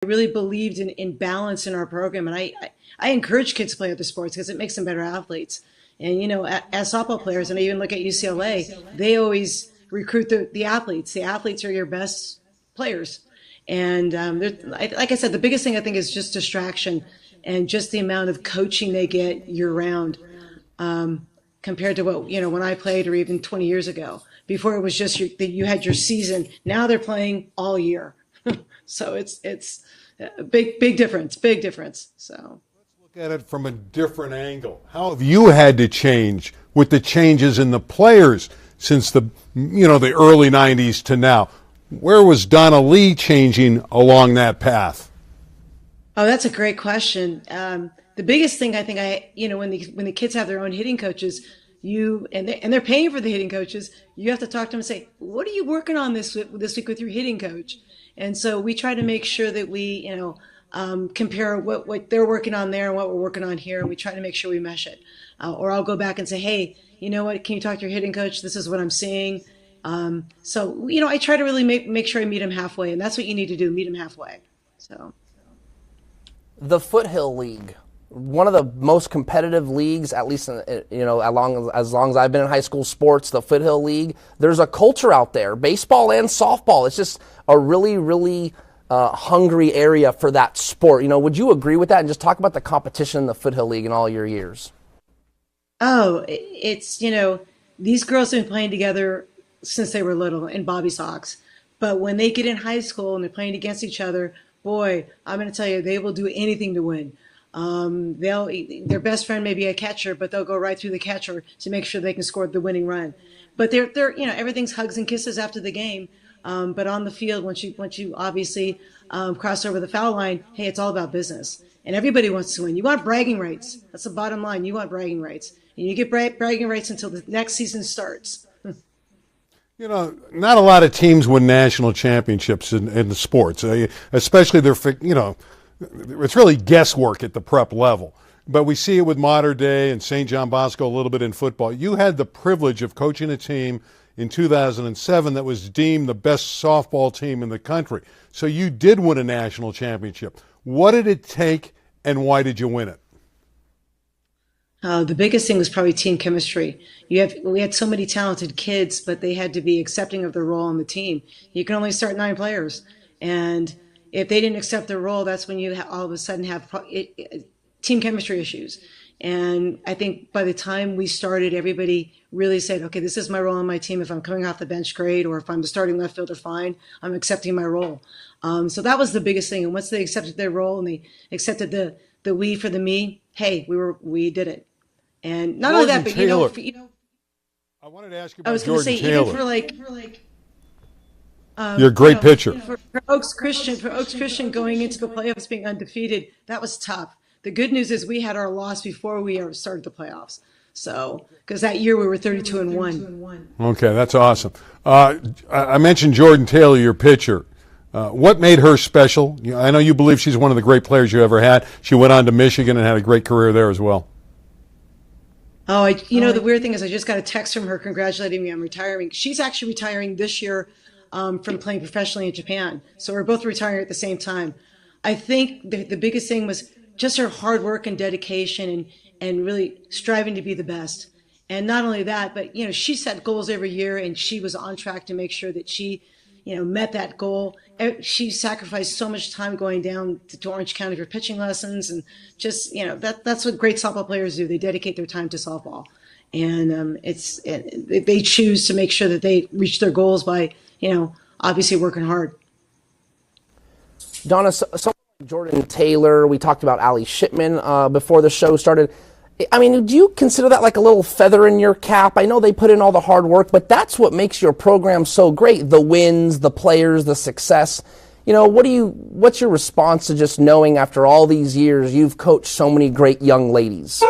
really believed in balance in our program, and I encourage kids to play other sports because it makes them better athletes. And as softball players, and I even look at UCLA, they always recruit the athletes. The athletes are your best players, and like I said, the biggest thing I think is just distraction and just the amount of coaching they get year round, compared to what when I played, or even 20 years ago. Before it was just you had your season. Now they're playing all year. So it's a big difference, big difference. So let's look at it from a different angle. How have you had to change with the changes in the players since the early 90s to now? Where was Donna Lee changing along that path? Oh, that's a great question. The biggest thing I think when the kids have their own hitting coaches, they're paying for the hitting coaches, you have to talk to them and say, what are you working on this week with your hitting coach? And so we try to make sure that we, compare what they're working on there and what we're working on here, and we try to make sure we mesh it. Or I'll go back and say, hey, you know what? Can you talk to your hitting coach? This is what I'm seeing. So I try to really make sure I meet them halfway, and that's what you need to do: meet them halfway. So the Foothill League, one of the most competitive leagues, at least as long as I've been in high school sports, the Foothill League. There's a culture out there, baseball and softball. It's just a really, really hungry area for that sport. Would you agree with that? And just talk about the competition in the Foothill League in all your years. Oh, it's these girls have been playing together since they were little in bobby socks, but when they get in high school and they're playing against each other, boy, I'm going to tell you, they will do anything to win. Their best friend may be a catcher, but they'll go right through the catcher to make sure they can score the winning run. But they're everything's hugs and kisses after the game. But on the field, once you obviously cross over the foul line, hey, it's all about business, and everybody wants to win. You want bragging rights. That's the bottom line. You want bragging rights, and you get bragging rights until the next season starts. Not a lot of teams win national championships in the sports, especially it's really guesswork at the prep level. But we see it with Mater Dei and St. John Bosco a little bit in football. You had the privilege of coaching a team in 2007 that was deemed the best softball team in the country. So you did win a national championship. What did it take, and why did you win it? The biggest thing was probably team chemistry. We had so many talented kids, but they had to be accepting of their role on the team. You can only start 9 players, and if they didn't accept their role, that's when you all of a sudden have team chemistry issues. And I think by the time we started, everybody really said, okay, this is my role on my team. If I'm coming off the bench, great. Or if I'm the starting left fielder, fine. I'm accepting my role. So that was the biggest thing. And once they accepted their role and they accepted the we for the me, hey, we did it. And not only that, but I wanted to ask you about Jordan say, Taylor. Even for You're a great pitcher. For Oaks Christian going into the playoffs being undefeated, that was tough. The good news is we had our loss before we ever started the playoffs. So, because that year we were 32-1. Okay, that's awesome. I mentioned Jordan Taylor, your pitcher. What made her special? I know you believe she's one of the great players you ever had. She went on to Michigan and had a great career there as well. Oh, the weird thing is I just got a text from her congratulating me on retiring. She's actually retiring this year from playing professionally in Japan. So we're both retiring at the same time. I think the biggest thing was just her hard work and dedication and really striving to be the best. And not only that, but, she set goals every year, and she was on track to make sure that she, met that goal. She sacrificed so much time going down to Orange County for pitching lessons, and just, that's what great softball players do. They dedicate their time to softball. And they choose to make sure that they reach their goals by, obviously working hard. Donna, Jordan Taylor, we talked about Ali Shipman before the show started. I mean, do you consider that like a little feather in your cap? I know they put in all the hard work, but that's what makes your program so great. The wins, the players, the success. What's your response to just knowing after all these years you've coached so many great young ladies?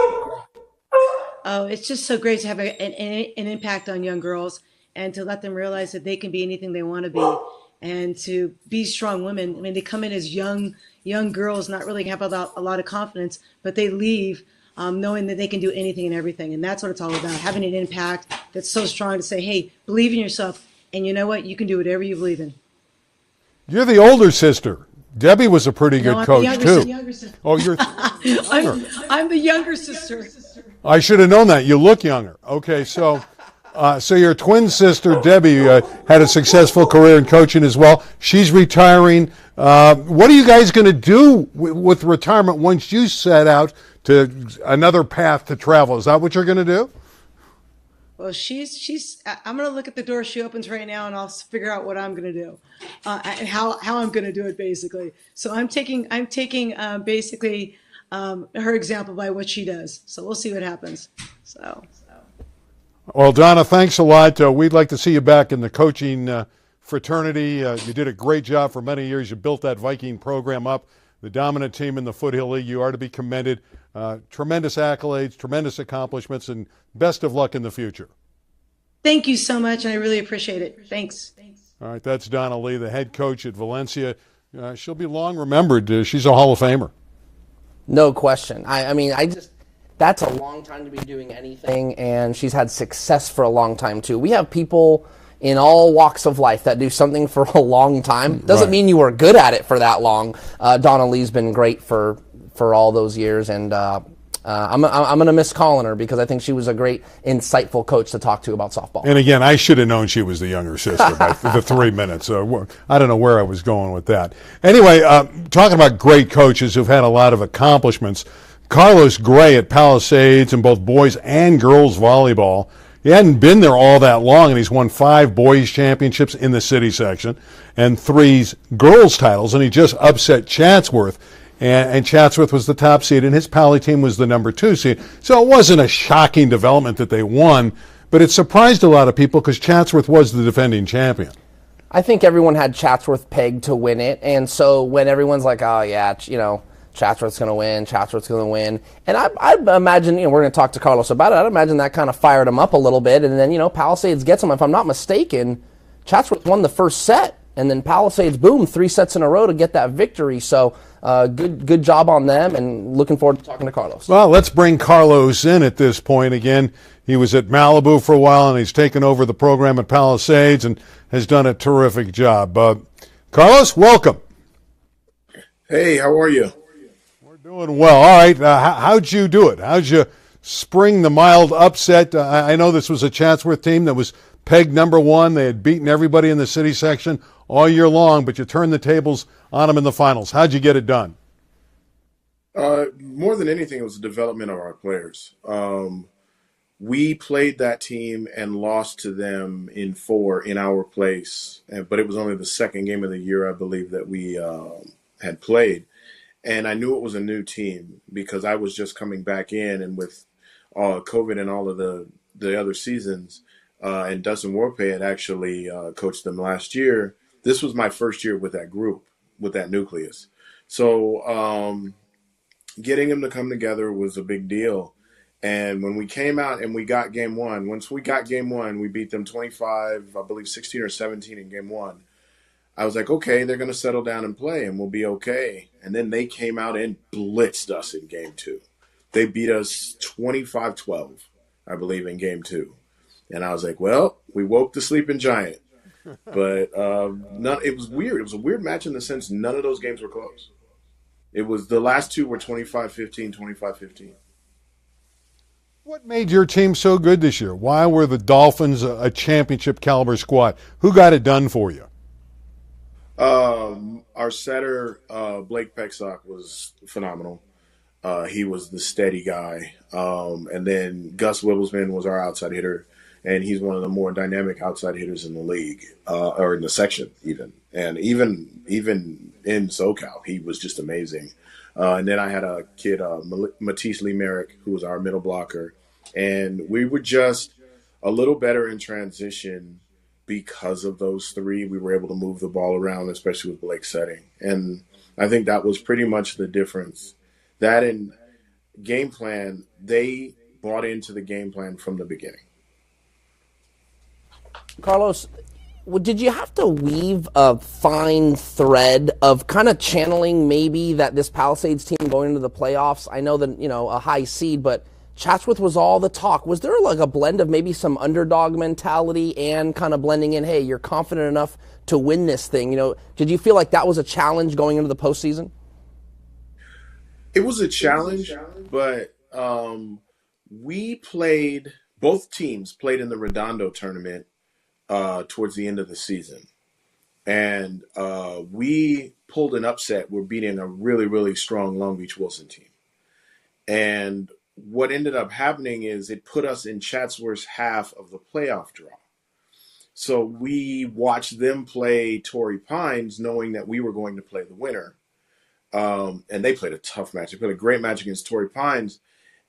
Oh, it's just so great to have an impact on young girls and to let them realize that they can be anything they want to be and to be strong women. I mean, they come in as young girls, not really have a lot of confidence, but they leave knowing that they can do anything and everything. And that's what it's all about, having an impact that's so strong to say, hey, believe in yourself. And you know what? You can do whatever you believe in. You're the older sister. Debbie was a pretty good I'm coach too. the younger sister. Oh, you're I'm the younger sister. I should have known that. You look younger. Okay, so your twin sister Debbie had a successful career in coaching as well. She's retiring. What are you guys going to do with retirement once you set out to another path to travel? Is that what you're going to do? Well, I'm going to look at the door she opens right now, and I'll figure out what I'm going to do, and how I'm going to do it, basically. So I'm taking basically her example by what she does. So we'll see what happens. So. Well, Donna, thanks a lot. We'd like to see you back in the coaching fraternity. You did a great job for many years. You built that Viking program up, the dominant team in the Foothill League. You are to be commended. Tremendous accolades, tremendous accomplishments, and best of luck in the future. Thank you so much, and I really appreciate it. Thanks. All right, that's Donna Lee, the head coach at Valencia. She'll be long remembered. She's a Hall of Famer. No question. I mean, that's a long time to be doing anything, and she's had success for a long time, too. We have people in all walks of life that do something for a long time. Doesn't mean you were good at it for that long. Donna Lee's been great for all those years, and I'm going to miss calling her because I think she was a great, insightful coach to talk to about softball. And again, I should have known she was the younger sister by the 3 minutes. I don't know where I was going with that. Anyway, talking about great coaches who've had a lot of accomplishments, Carlos Gray at Palisades in both boys and girls volleyball. He hadn't been there all that long, and he's won 5 boys championships in the city section and 3 girls titles, and he just upset Chatsworth. And Chatsworth was the top seed, and his Pally team was the number 2 seed. So it wasn't a shocking development that they won, but it surprised a lot of people because Chatsworth was the defending champion. I think everyone had Chatsworth pegged to win it, and so when everyone's like, oh, yeah, Chatsworth's going to win, and I imagine, we're going to talk to Carlos about it, I'd imagine that kind of fired him up a little bit, and then, Palisades gets him. If I'm not mistaken, Chatsworth won the first set, and then Palisades, boom, 3 sets in a row to get that victory. So good job on them, and looking forward to talking to Carlos. Well, let's bring Carlos in at this point. Again, he was at Malibu for a while, and he's taken over the program at Palisades and has done a terrific job. Carlos, welcome. Hey, how are you? We're doing well. All right, how'd you do it? How'd you spring the mild upset? I know this was a Chatsworth team that was pegged number 1. They had beaten everybody in the city section all year long, but you turned the tables on them in the finals. How'd you get it done? More than anything, it was the development of our players. We played that team and lost to them in 4 in our place, but it was only the second game of the year, I believe, that we had played. And I knew it was a new team because I was just coming back in, and with COVID and all of the other seasons, and Dustin Warpay had actually coached them last year. This was my first year with that group, with that nucleus. So getting them to come together was a big deal. And when we came out and we got game 1, once we got game 1, we beat them 25, I believe 16 or 17 in game 1. I was like, okay, they're going to settle down and play and we'll be okay. And then they came out and blitzed us in game 2. They beat us 25-12, I believe, in game 2. And I was like, well, we woke the sleeping giant. But it was weird. It was a weird match in the sense none of those games were close. It was the last 2 were 25-15, 25-15. What made your team so good this year? Why were the Dolphins a championship caliber squad? Who got it done for you? Our setter, Blake Pecksock, was phenomenal. He was the steady guy. And then Gus Wibbelsman was our outside hitter. And he's one of the more dynamic outside hitters in the league, or in the section even. And even in SoCal, he was just amazing. And then I had a kid, Matisse Lee Merrick, who was our middle blocker. And we were just a little better in transition because of those 3. We were able to move the ball around, especially with Blake's setting. And I think that was pretty much the difference. That and game plan, they bought into the game plan from the beginning. Carlos, did you have to weave a fine thread of kind of channeling maybe that this Palisades team going into the playoffs? I know that, a high seed, but Chatsworth was all the talk. Was there like a blend of maybe some underdog mentality and kind of blending in, hey, you're confident enough to win this thing? Did you feel like that was a challenge going into the postseason? It was a challenge, but we played, both teams played in the Redondo tournament towards the end of the season. And we pulled an upset. We're beating a really, really strong Long Beach Wilson team. And what ended up happening is it put us in Chatsworth's half of the playoff draw. So we watched them play Torrey Pines knowing that we were going to play the winner. And they played a tough match. They played a great match against Torrey Pines,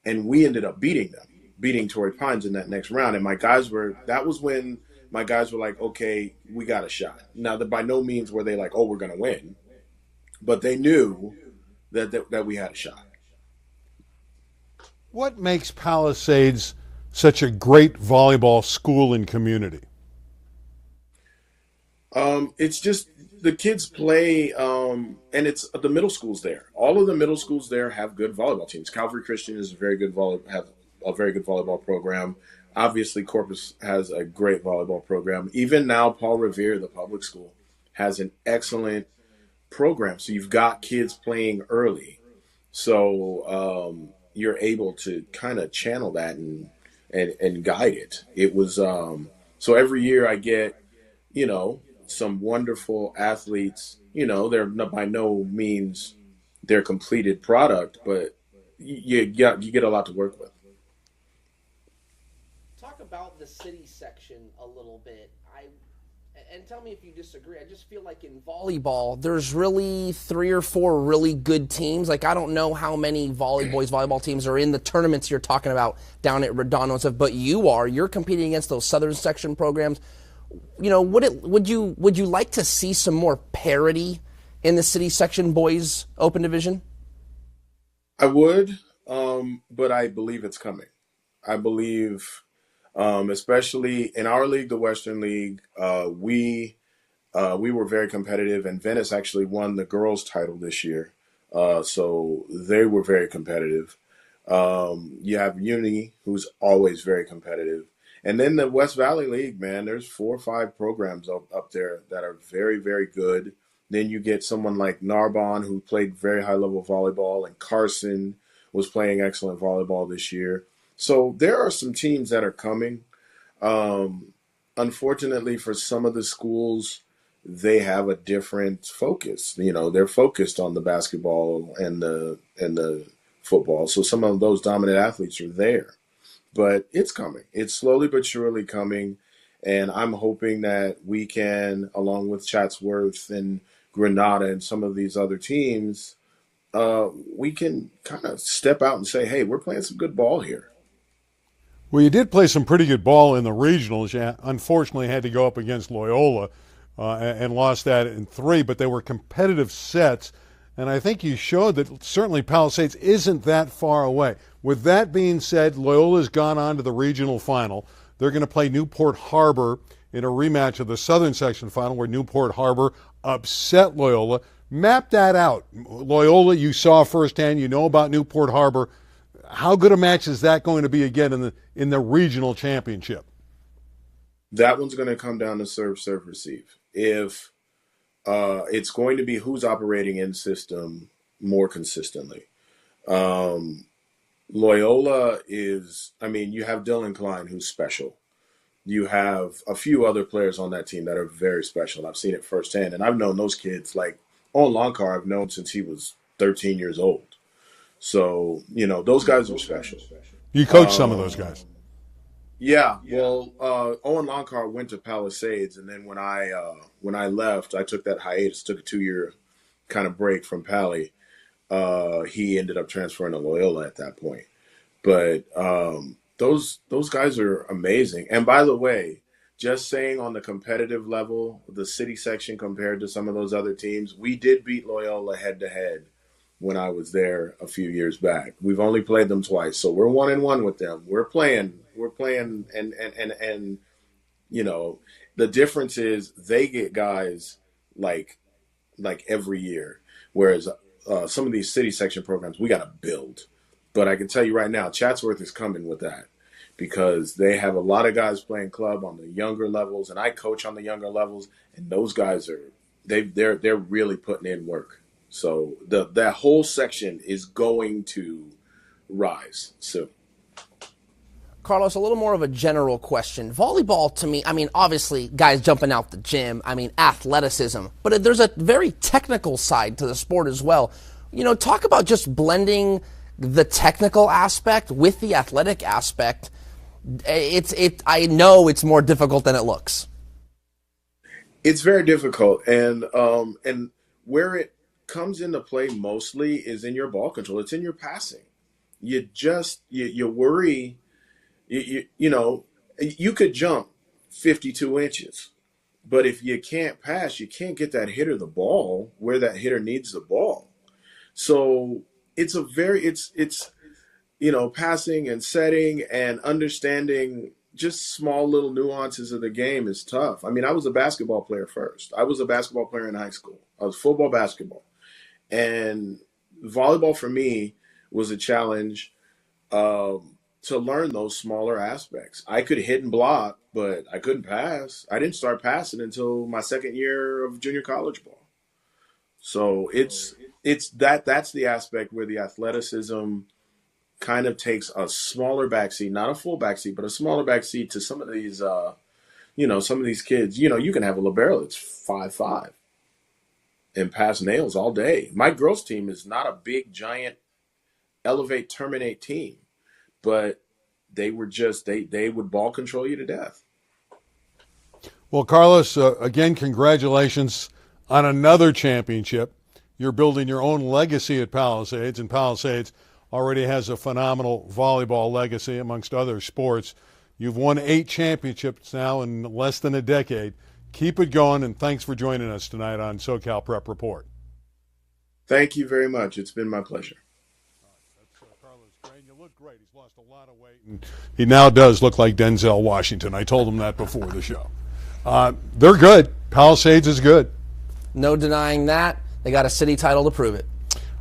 and we ended up beating Torrey Pines in that next round. And that was when my guys were like, okay, we got a shot. Now, by no means were they like, oh, we're going to win. But they knew that we had a shot. What makes Palisades such a great volleyball school and community? It's just the kids play, and it's the middle schools there. All of the middle schools there have good volleyball teams. Calvary Christian is have a very good volleyball program. Obviously, Corpus has a great volleyball program. Even now, Paul Revere, the public school, has an excellent program. So you've got kids playing early. So you're able to kind of channel that and guide it. It was so every year I get, some wonderful athletes. They're by no means their completed product, but you get a lot to work with. Talk about the city section a little bit. And tell me if you disagree. I just feel like in volleyball, there's really 3 or 4 really good teams. Like, I don't know how many boys volleyball teams are in the tournaments you're talking about down at Redondo and stuff, but you're competing against those southern section programs. Would you like to see some more parity in the city section boys open division? I would, but I believe it's coming. I believe, especially in our league, the Western League, we were very competitive, and Venice actually won the girls' title this year, so they were very competitive. You have Uni, who's always very competitive. And then the West Valley League, man, there's 4 or 5 programs up there that are very, very good. Then you get someone like Narbonne, who played very high-level volleyball, and Carson was playing excellent volleyball this year. So there are some teams that are coming. Unfortunately, for some of the schools, they have a different focus. They're focused on the basketball and the football. So some of those dominant athletes are there. But it's coming. It's slowly but surely coming. And I'm hoping that we can, along with Chatsworth and Granada and some of these other teams, we can kind of step out and say, hey, we're playing some good ball here. Well, you did play some pretty good ball in the regionals. You unfortunately had to go up against Loyola and lost that in 3, but they were competitive sets. And I think you showed that certainly Palisades isn't that far away. With that being said, Loyola's gone on to the regional final. They're going to play Newport Harbor in a rematch of the Southern Section final where Newport Harbor upset Loyola. Map that out. Loyola, you saw firsthand. You know about Newport Harbor. How good a match is that going to be again in the regional championship? That one's going to come down to serve, receive. If it's going to be who's operating in system more consistently. Loyola is, you have Dylan Klein, who's special. You have a few other players on that team that are very special. I've seen it firsthand, and I've known those kids. Like Owen Longcar, I've known since he was 13 years old. So, those guys are special. You coach some of those guys. Yeah. Well, Owen Longcar went to Palisades, and then when I left, I took that hiatus, took a 2-year kind of break from Pali. He ended up transferring to Loyola at that point. But those guys are amazing. And by the way, just saying on the competitive level, the city section compared to some of those other teams, we did beat Loyola head-to-head when I was there a few years back. We've only played them twice, so we're 1-1 with them. We're playing, and the difference is they get guys like every year, whereas some of these city section programs, we got to build. But I can tell you right now, Chatsworth is coming with that because they have a lot of guys playing club on the younger levels, and I coach on the younger levels, and those guys they're really putting in work. So that whole section is going to rise soon. Carlos, a little more of a general question. Volleyball, to me, I mean, obviously, guys jumping out the gym, I mean, athleticism, but there's a very technical side to the sport as well. You know, talk about just blending the technical aspect with the athletic aspect. I know it's more difficult than it looks. It's very difficult, and where it comes into play mostly is in your ball control. It's in your passing. You worry. You know, you could jump 52 inches, but if you can't pass, you can't get that hitter the ball where that hitter needs the ball. So it's passing and setting and understanding just small little nuances of the game is tough. I mean, I was a basketball player first. I was a basketball player in high school. I was football, basketball. And volleyball for me was a challenge to learn those smaller aspects. I could hit and block, but I couldn't pass. I didn't start passing until my second year of junior college ball. So that's the aspect where the athleticism kind of takes a smaller backseat, not a full backseat, but a smaller backseat to some of these, some of these kids. You know, you can have a libero that's 5'5" and pass nails all day. My girls' team is not a big, giant, elevate, terminate team, but they were just they would ball control you to death. Well, Carlos, again, congratulations on another championship. You're building your own legacy at Palisades, and Palisades already has a phenomenal volleyball legacy amongst other sports. You've won 8 championships now in less than a decade. Keep it going, and thanks for joining us tonight on SoCal Prep Report. Thank you very much. It's been my pleasure. You look great. He's lost a lot of weight. And he now does look like Denzel Washington. I told him that before the show. They're good. Palisades is good. No denying that. They got a city title to prove it.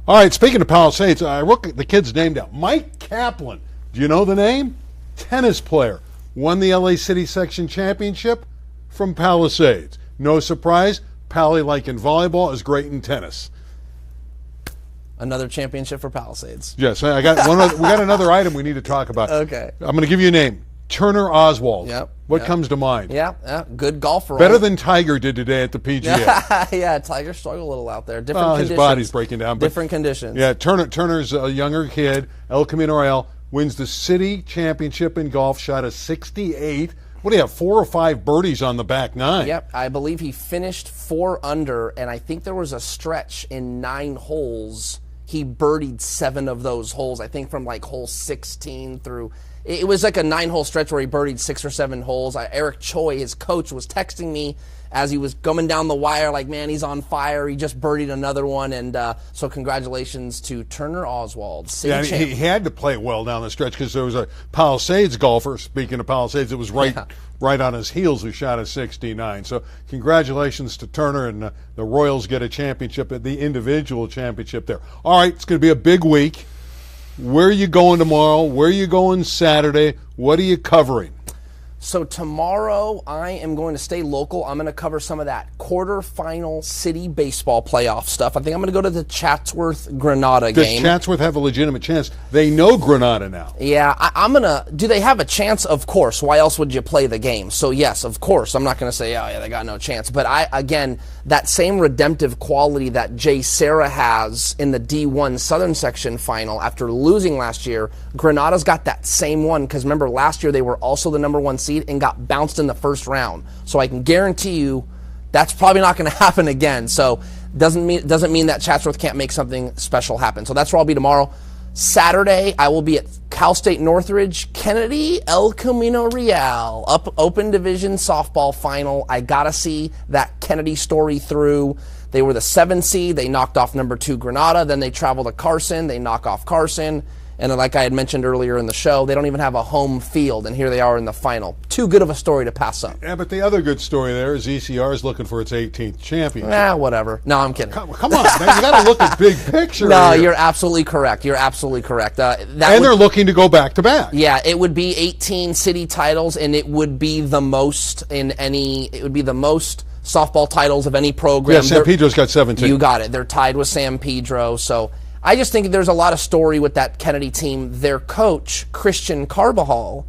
All right, speaking of Palisades, I wrote the kid's name down. Mike Kaplan. Do you know the name? Tennis player. Won the LA City Section Championship from Palisades. No surprise, Pally, like in volleyball, is great in tennis. Another championship for Palisades. Yes, I got one. We got another item we need to talk about. Okay. I'm going to give you a name. Turner Oswald. Yep. What comes to mind? Yeah. Good golfer. Better than Tiger did today at the PGA. Yeah, Tiger struggled a little out there. Different conditions. His body's breaking down. Different conditions. Yeah, Turner's a younger kid. El Camino Real wins the city championship in golf, shot a 68. What do you have, 4 or 5 birdies on the back nine? Yep, I believe he finished 4 under, and I think there was a stretch in 9 holes. He birdied 7 of those holes, I think from like hole 16 through. It was like a 9-hole stretch where he birdied 6 or 7 holes. Eric Choi, his coach, was texting me as he was coming down the wire like, man, he's on fire. He just birdied another one. And so congratulations to Turner Oswald. Yeah, he had to play well down the stretch because there was a Palisades golfer, speaking of Palisades, it was right on his heels who shot a 69. So congratulations to Turner, and the Royals get a championship, the individual championship there. All right, it's going to be a big week. Where are you going tomorrow? Where are you going Saturday? What are you covering? So tomorrow I am going to stay local. I'm going to cover some of that quarterfinal city baseball playoff stuff. I think I'm going to go to the Chatsworth-Granada game. Does Chatsworth have a legitimate chance? They know Granada now. Yeah, I'm going to... Do they have a chance? Of course. Why else would you play the game? So yes, of course. I'm not going to say, oh yeah, they got no chance. But again, that same redemptive quality that Jay Serra has in the D1 Southern Section final after losing last year, Granada's got that same one, because remember last year they were also the number 1 seed and got bounced in the first round. So I can guarantee you that's probably not going to happen again. So doesn't mean that Chatsworth can't make something special happen. So that's where I'll be tomorrow. Saturday, I will be at Cal State Northridge, Kennedy, El Camino Real, Open Division softball final. I got to see that Kennedy story through. They were the 7 seed. They knocked off number 2 Granada. Then they travel to Carson. They knock off Carson. And like I had mentioned earlier in the show, they don't even have a home field, and here they are in the final. Too good of a story to pass up. Yeah, but the other good story there is ECR is looking for its 18th championship. Whatever. No, I'm kidding. Come on, man. You got to look at big picture. No, here. You're absolutely correct. You're absolutely correct. They're looking to go back to back. Yeah, it would be 18 city titles, and it would be the most softball titles of any program. Yeah, San Pedro's got 17. You got it. They're tied with San Pedro. So I just think there's a lot of story with that Kennedy team. Their coach, Christian Carbajal,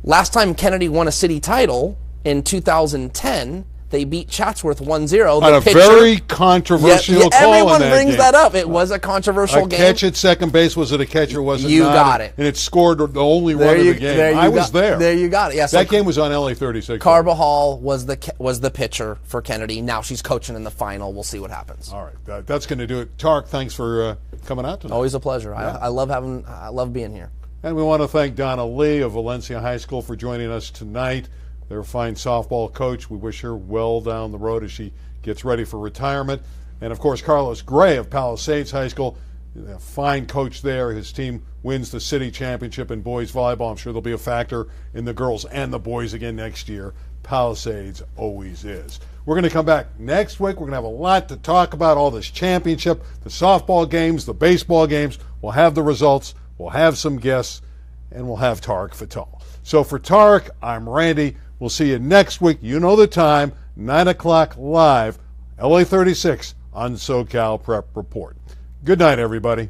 last time Kennedy won a city title in 2010, they beat Chatsworth 1-0. On a very controversial call everyone in that brings game. that up. It was a controversial game. A catch at second base, was it a catch or was it not? You got it. And it scored the only run of the game. I was there. There you got it. Yeah, that game was on LA 36. Carbajal was the pitcher for Kennedy. Now she's coaching in the final. We'll see what happens. All right, that's going to do it. Tarek, thanks for coming out tonight. Always a pleasure. Yeah. I love being here. And we want to thank Donna Lee of Valencia High School for joining us tonight. They're a fine softball coach. We wish her well down the road as she gets ready for retirement. And, of course, Carlos Gray of Palisades High School, a fine coach there. His team wins the city championship in boys volleyball. I'm sure there'll be a factor in the girls and the boys again next year. Palisades always is. We're going to come back next week. We're going to have a lot to talk about, all this championship, the softball games, the baseball games. We'll have the results. We'll have some guests, and we'll have Tarek Fatal. So for Tarek, I'm Randy. We'll see you next week. You know the time, 9 o'clock live, LA 36 on SoCal Prep Report. Good night, everybody.